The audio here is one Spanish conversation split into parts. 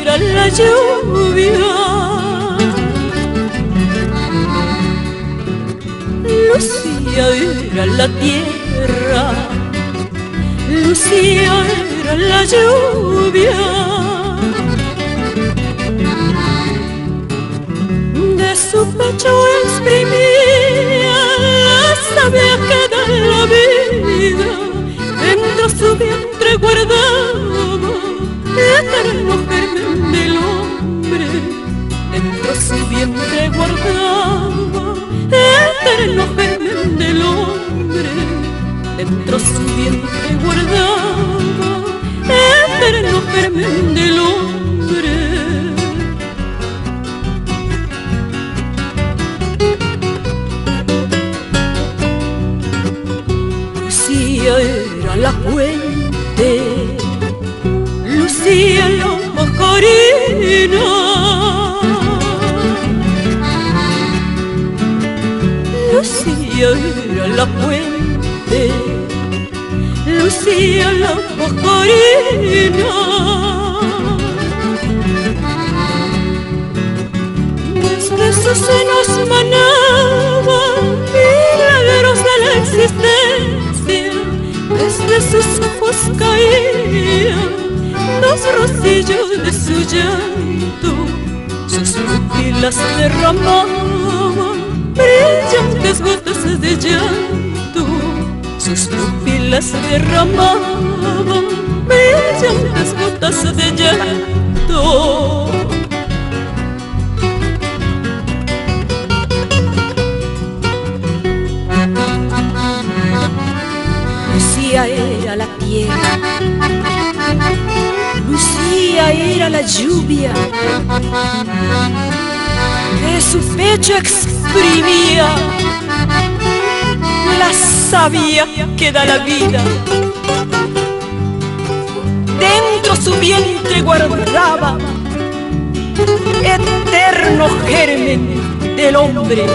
era la lluvia, Lucía era la tierra, Lucía era la lluvia. De su pecho exprimía la savia que da la vida, dentro su vientre guardaba eterno germen del hombre, dentro su vientre guardaba eterno germen del hombre, dentro su vientre guardaba eterno germen del hombre. Lucía era la fuente, Lucía la pajarina, Lucía era la fuente, Lucía la pajarina. Desde sus senos manaban milagros de la existencia, desde sus ojos caían dos rocillos de su llanto, sus pupilas derramaban brillantes gotas de llanto, sus pupilas derramaban brillantes gotas de llanto. Lucía era la tierra, Lucía era la lluvia, de su pecho exprimía la savia que da la vida, dentro su vientre guardaba eterno germen del hombre.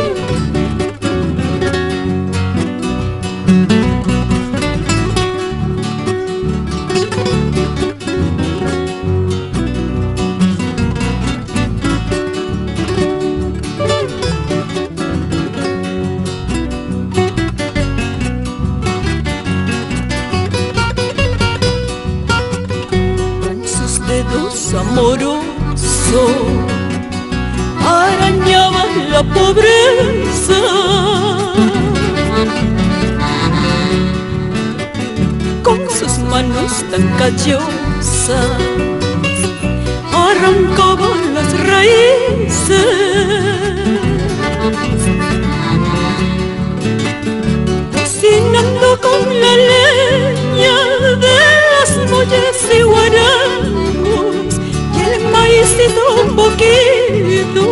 Amoroso arañaba la pobreza, con sus manos tan callosas arrancaba las raíces, cocinando con la leña de las molles y guarangos, maízito un poquito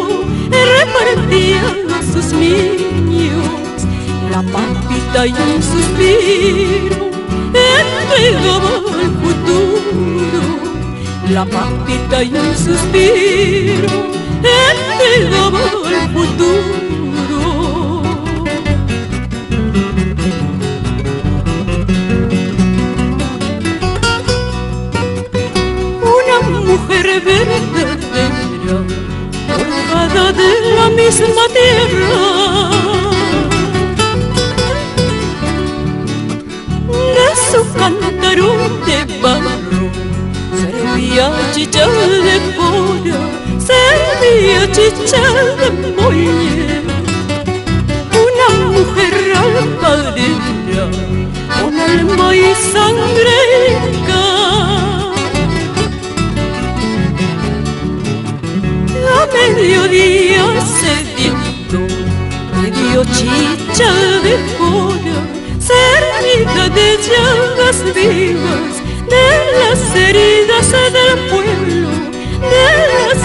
repartían a sus niños, la papita y un suspiro entregaba al futuro, la papita y un suspiro entregaba al futuro. Mujer verdadera, forjada de la misma tierra, de su cantarón de barro servía chicha de cora, servía chicha de molle. Una mujer alfarera con alma y sangre inca, a mediodía sediento me dio chicha de cora, servida de llagas vivas, de las heridas del pueblo, de las